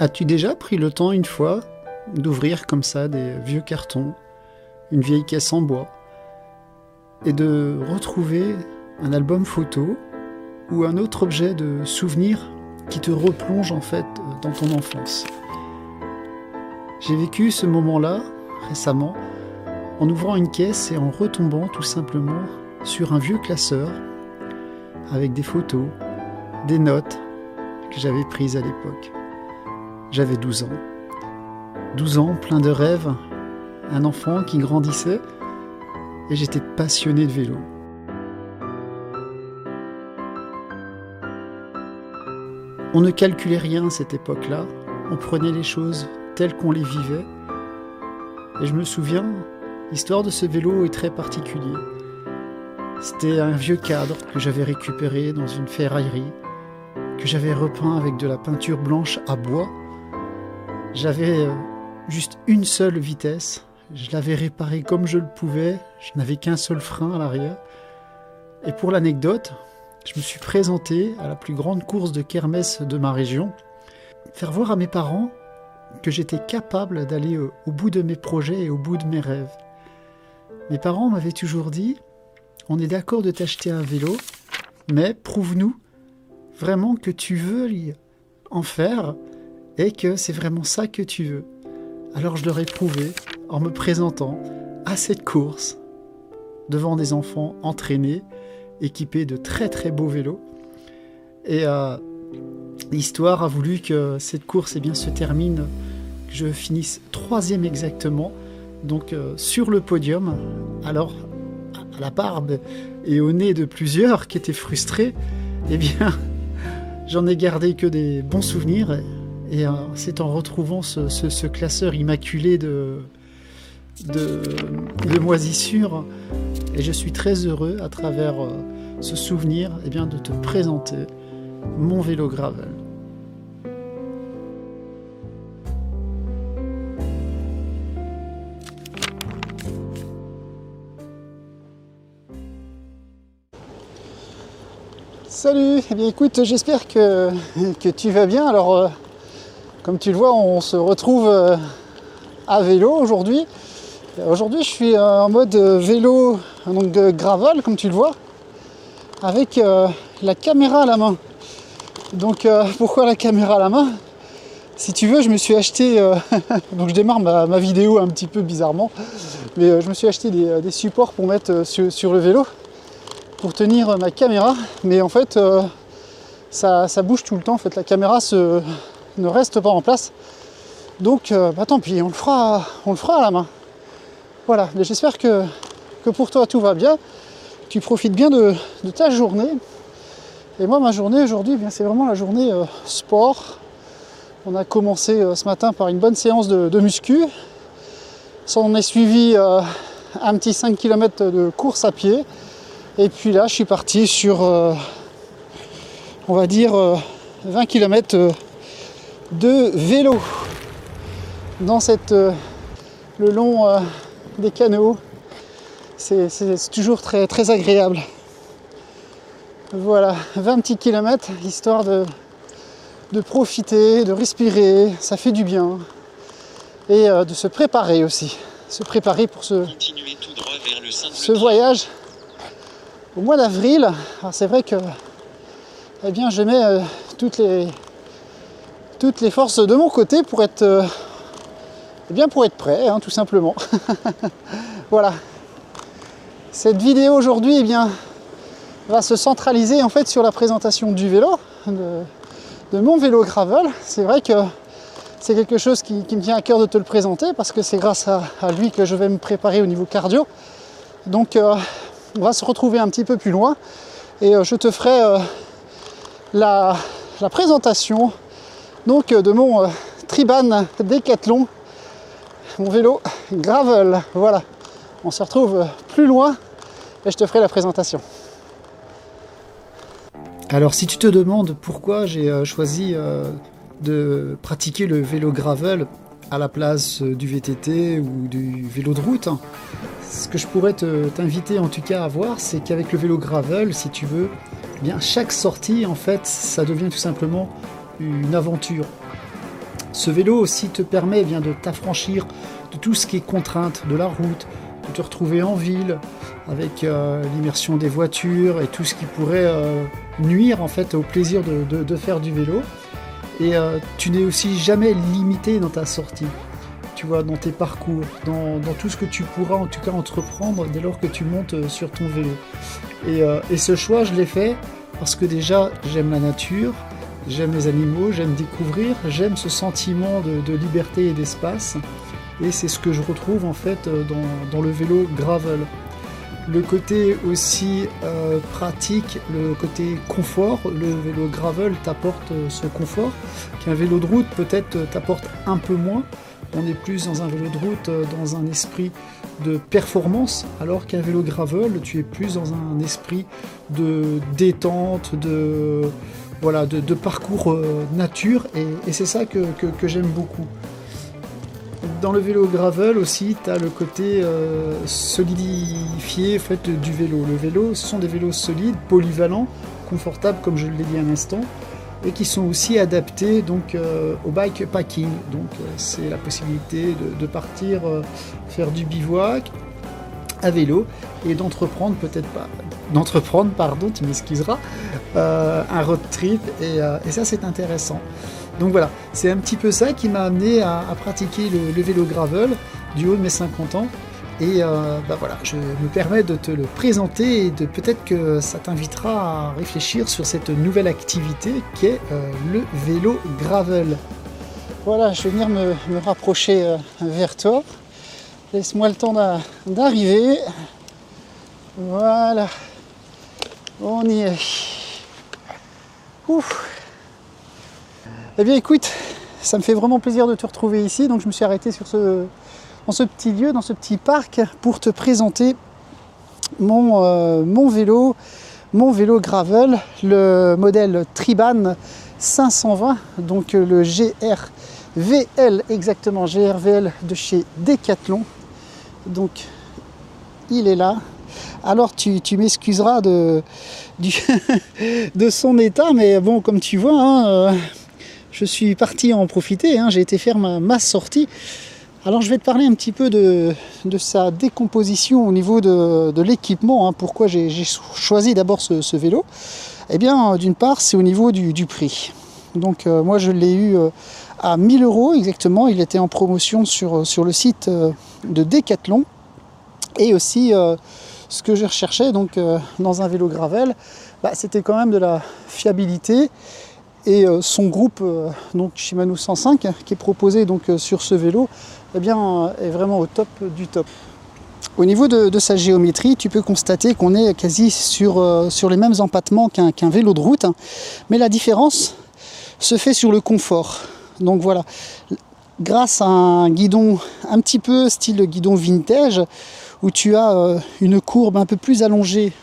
As-tu déjà pris le temps une fois d'ouvrir comme ça des vieux cartons, une vieille caisse en bois, et de retrouver un album photo ou un autre objet de souvenir qui te replonge en fait dans ton enfance? J'ai vécu ce moment-là récemment en ouvrant une caisse et en retombant tout simplement sur un vieux classeur avec des photos, des notes que j'avais prises à l'époque. J'avais 12 ans. 12 ans, plein de rêves, un enfant qui grandissait, et j'étais passionné de vélo. On ne calculait rien à cette époque-là, on prenait les choses telles qu'on les vivait. Et je me souviens, l'histoire de ce vélo est très particulière. C'était un vieux cadre que j'avais récupéré dans une ferraillerie, que j'avais repeint avec de la peinture blanche à bois. J'avais juste une seule vitesse, je l'avais réparé comme je le pouvais, je n'avais qu'un seul frein à l'arrière. Et pour l'anecdote, je me suis présenté à la plus grande course de kermesse de ma région, faire voir à mes parents que j'étais capable d'aller au bout de mes projets et au bout de mes rêves. Mes parents m'avaient toujours dit « On est d'accord de t'acheter un vélo, mais prouve-nous vraiment que tu veux en faire et que c'est vraiment ça que tu veux. » Alors je leur ai prouvé en me présentant à cette course devant des enfants entraînés, équipés de très très beaux vélos. Et l'histoire a voulu que cette course se termine, que je finisse 3e exactement, donc sur le podium. Alors, à la barbe et au nez de plusieurs qui étaient frustrés, j'en ai gardé que des bons souvenirs. Et c'est en retrouvant ce classeur immaculé de moisissures, et je suis très heureux à travers ce souvenir de te présenter mon vélo gravel. Salut, écoute, j'espère que tu vas bien. Alors, comme tu le vois, on se retrouve à vélo aujourd'hui. Aujourd'hui, je suis en mode vélo, donc gravel, comme tu le vois, avec la caméra à la main. Donc, pourquoi la caméra à la main? Si tu veux, je me suis acheté, donc je démarre ma vidéo un petit peu bizarrement, mais je me suis acheté des supports pour mettre sur le vélo, pour tenir ma caméra. Mais en fait, ça bouge tout le temps. En fait, la caméra ne reste pas en place. Donc, tant pis, on le fera à la main. Voilà, mais j'espère que pour toi tout va bien, tu profites bien de ta journée. Et moi, ma journée aujourd'hui, c'est vraiment la journée sport. On a commencé ce matin par une bonne séance de muscu. Ça en est suivi un petit 5 km de course à pied. Et puis là, je suis parti sur, on va dire, 20 km de vélo dans le long des canaux. C'est toujours très, très agréable. Voilà, 20 petits kilomètres, histoire de profiter, de respirer, ça fait du bien. Et de se préparer aussi. Se préparer pour ce voyage au mois d'avril. Alors c'est vrai que je mets toutes les forces de mon côté pour être prêt, tout simplement. Voilà. Cette vidéo aujourd'hui va se centraliser en fait sur la présentation du vélo, de mon vélo gravel. C'est vrai que c'est quelque chose qui me tient à cœur de te le présenter, parce que c'est grâce à lui que je vais me préparer au niveau cardio. Donc on va se retrouver un petit peu plus loin, et je te ferai la présentation donc de mon Triban Decathlon, mon vélo gravel. Voilà, on se retrouve plus loin et je te ferai la présentation. Alors, si tu te demandes pourquoi j'ai choisi de pratiquer le vélo gravel à la place du VTT ou du vélo de route, ce que je pourrais t'inviter en tout cas à voir, c'est qu'avec le vélo gravel, si tu veux, chaque sortie, en fait, ça devient tout simplement une aventure. Ce vélo aussi te permet de t'affranchir de tout ce qui est contrainte de la route, de te retrouver en ville avec l'immersion des voitures et tout ce qui pourrait nuire en fait au plaisir de faire du vélo. Et tu n'es aussi jamais limité dans ta sortie, tu vois, dans tes parcours, dans tout ce que tu pourras en tout cas entreprendre dès lors que tu montes sur ton vélo. Et ce choix, je l'ai fait parce que déjà, j'aime la nature, j'aime les animaux, j'aime découvrir, j'aime ce sentiment de liberté et d'espace. Et c'est ce que je retrouve en fait dans le vélo gravel. Le côté aussi pratique, le côté confort, le vélo gravel t'apporte ce confort qu'un vélo de route peut-être t'apporte un peu moins. On est plus dans un vélo de route dans un esprit de performance, alors qu'un vélo gravel, tu es plus dans un esprit de détente, de parcours nature, et c'est ça que j'aime beaucoup. Dans le vélo gravel aussi, tu as le côté solidifié en fait, du vélo. Le vélo, ce sont des vélos solides, polyvalents, confortables comme je l'ai dit à l'instant, et qui sont aussi adaptés donc, au bikepacking. Donc c'est la possibilité de partir faire du bivouac à vélo et d'entreprendre tu m'excuseras, un road trip, et ça c'est intéressant. Donc voilà, c'est un petit peu ça qui m'a amené à pratiquer le vélo gravel du haut de mes 50 ans. Et voilà, je me permets de te le présenter et peut-être que ça t'invitera à réfléchir sur cette nouvelle activité qui est le vélo gravel. Voilà, je vais venir me rapprocher vers toi. Laisse-moi le temps d'arriver. Voilà, on y est. Ouf. Eh bien écoute, ça me fait vraiment plaisir de te retrouver ici, donc je me suis arrêté dans ce petit lieu, dans ce petit parc, pour te présenter mon vélo gravel, le modèle Triban 520, donc le GRVL, exactement, GRVL de chez Decathlon. Donc il est là. Alors tu m'excuseras de son état, mais bon, comme tu vois, je suis parti en profiter, j'ai été faire ma sortie. Alors je vais te parler un petit peu de sa décomposition au niveau de l'équipement, pourquoi j'ai choisi d'abord ce vélo. Eh bien d'une part c'est au niveau du prix. Donc moi je l'ai eu à 1 000 € exactement, il était en promotion sur le site de Decathlon. Et aussi ce que je recherchais donc, dans un vélo gravel, c'était quand même de la fiabilité. Et son groupe donc Shimano 105 qui est proposé donc, sur ce vélo est vraiment au top du top. Au niveau de sa géométrie, tu peux constater qu'on est quasi sur les mêmes empattements qu'un vélo de route, mais la différence se fait sur le confort. Donc voilà, grâce à un guidon un petit peu style guidon vintage, où tu as une courbe un peu plus allongée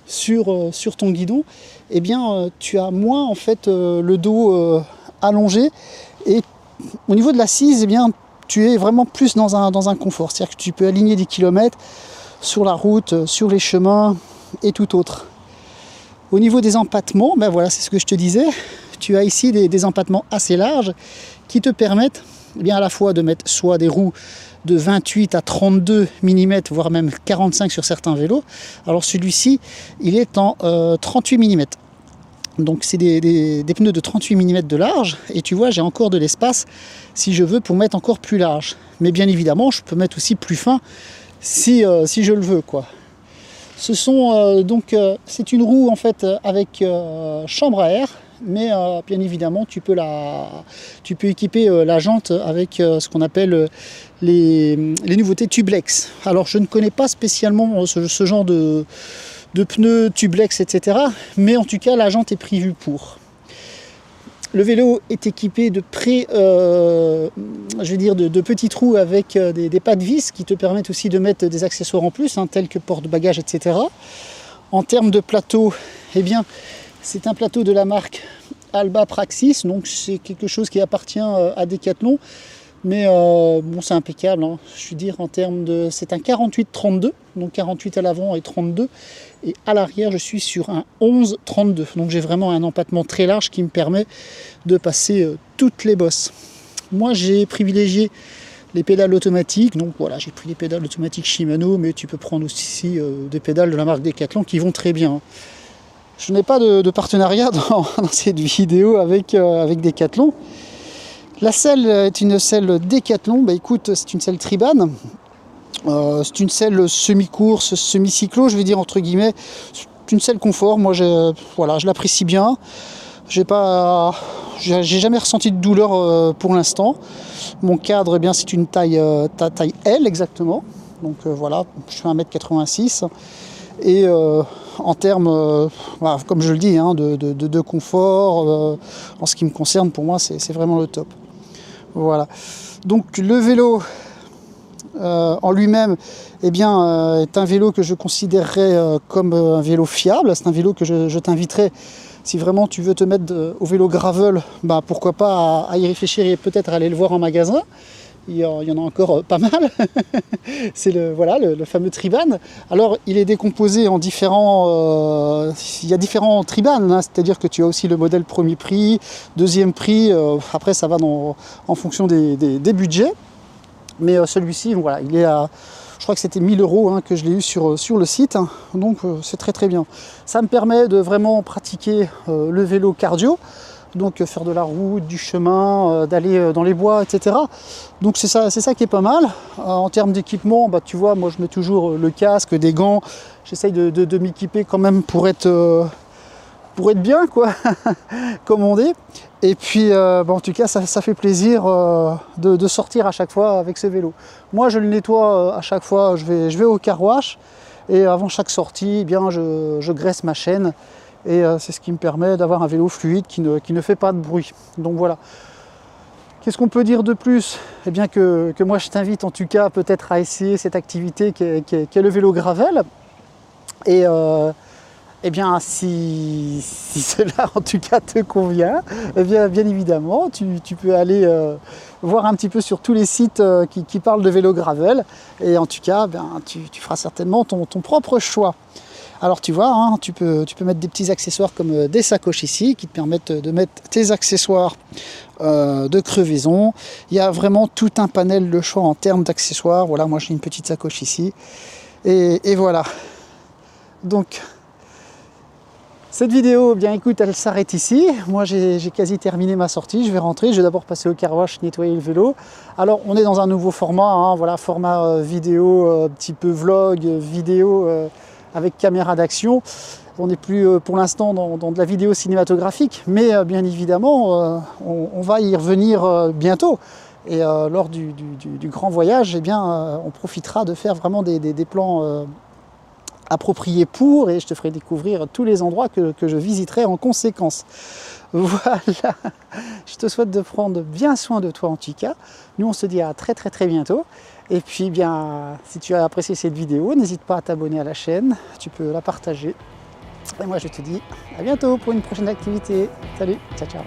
sur ton guidon, eh bien tu as moins en fait le dos allongé, et au niveau de l'assise, eh bien tu es vraiment plus dans un confort, c'est-à-dire que tu peux aligner des kilomètres sur la route, sur les chemins et tout autre. Au niveau des empattements, voilà, c'est ce que je te disais, tu as ici des empattements assez larges qui te permettent à la fois de mettre soit des roues de 28 à 32 mm, voire même 45 sur certains vélos. Alors celui-ci, il est en 38 mm. Donc c'est des pneus de 38 mm de large, et tu vois, j'ai encore de l'espace si je veux pour mettre encore plus large. Mais bien évidemment, je peux mettre aussi plus fin si je le veux, quoi. Ce sont c'est une roue en fait avec chambre à air, mais bien évidemment tu peux équiper la jante avec ce qu'on appelle les nouveautés Tubeless. Alors je ne connais pas spécialement ce genre de pneus Tubeless, etc. Mais en tout cas la jante est prévue pour. Le vélo est équipé de petits trous avec des pas de vis qui te permettent aussi de mettre des accessoires en plus, tels que porte-bagages, etc. En termes de plateau, eh bien, c'est un plateau de la marque Alba Praxis, donc c'est quelque chose qui appartient à Decathlon, mais c'est impeccable, je veux dire, en termes de... C'est un 48-32, donc 48 à l'avant et 32, et à l'arrière je suis sur un 11-32, donc j'ai vraiment un empattement très large qui me permet de passer toutes les bosses. Moi j'ai privilégié les pédales automatiques, donc voilà, j'ai pris les pédales automatiques Shimano, mais tu peux prendre aussi des pédales de la marque Decathlon qui vont très bien. Je n'ai pas de partenariat dans cette vidéo avec Decathlon. La selle est une selle Decathlon, bah écoute, c'est une selle Triban. C'est une selle semi-course, semi-cyclo, je vais dire entre guillemets. C'est une selle confort, moi voilà, je l'apprécie bien. J'ai jamais ressenti de douleur pour l'instant. Mon cadre, eh bien, c'est une taille L exactement. Donc voilà, je fais 1m86. Et en termes, voilà, comme je le dis, hein, de confort, en ce qui me concerne, pour moi, c'est vraiment le top. Voilà. Donc le vélo en lui-même, eh bien, est un vélo que je considérerais comme un vélo fiable. C'est un vélo que je t'inviterais, si vraiment tu veux te mettre au vélo gravel, bah, pourquoi pas à y réfléchir et peut-être aller le voir en magasin. Il y en a encore pas mal. C'est le fameux Triban. Alors il est décomposé en différents... il y a différents Triban, hein, c'est-à-dire que tu as aussi le modèle premier prix, deuxième prix, après ça va en fonction des budgets. Mais celui-ci, voilà, il est à... Je crois que c'était 1000 € hein, que je l'ai eu sur le site, hein, donc c'est très très bien. Ça me permet de vraiment pratiquer le vélo cardio, donc faire de la route, du chemin, d'aller dans les bois, etc. Donc c'est ça qui est pas mal. En termes d'équipement, bah, tu vois, moi je mets toujours le casque, des gants, j'essaye de m'équiper quand même pour être bien, quoi, comme on dit. Et puis, en tout cas, ça fait plaisir de sortir à chaque fois avec ce vélo. Moi, je le nettoie à chaque fois, je vais au car wash, et avant chaque sortie, eh bien, je graisse ma chaîne, et c'est ce qui me permet d'avoir un vélo fluide qui ne fait pas de bruit. Donc voilà. Qu'est-ce qu'on peut dire de plus? Eh bien que moi, je t'invite en tout cas peut-être à essayer cette activité qui est le vélo gravel. Et eh bien, si cela en tout cas te convient, eh bien évidemment, tu peux aller voir un petit peu sur tous les sites qui parlent de vélo gravel. Et en tout cas, tu feras certainement ton propre choix. Alors tu vois, hein, tu peux mettre des petits accessoires comme des sacoches ici qui te permettent de mettre tes accessoires de crevaison. Il y a vraiment tout un panel de choix en termes d'accessoires. Voilà, moi j'ai une petite sacoche ici. Et voilà. Donc... cette vidéo, bien écoute, elle s'arrête ici. Moi, j'ai quasi terminé ma sortie. Je vais rentrer. Je vais d'abord passer au car wash, nettoyer le vélo. Alors, on est dans un nouveau format, hein, voilà, format vidéo, un petit peu vlog, vidéo avec caméra d'action. On n'est plus pour l'instant dans de la vidéo cinématographique, mais bien évidemment, on va y revenir bientôt. Et lors du grand voyage, eh bien, on profitera de faire vraiment des plans approprié pour, et je te ferai découvrir tous les endroits que je visiterai en conséquence. Voilà, je te souhaite de prendre bien soin de toi en tout cas. Nous on se dit à très très très bientôt. Et puis bien, si tu as apprécié cette vidéo, n'hésite pas à t'abonner à la chaîne, tu peux la partager. Et moi je te dis à bientôt pour une prochaine activité. Salut, ciao ciao.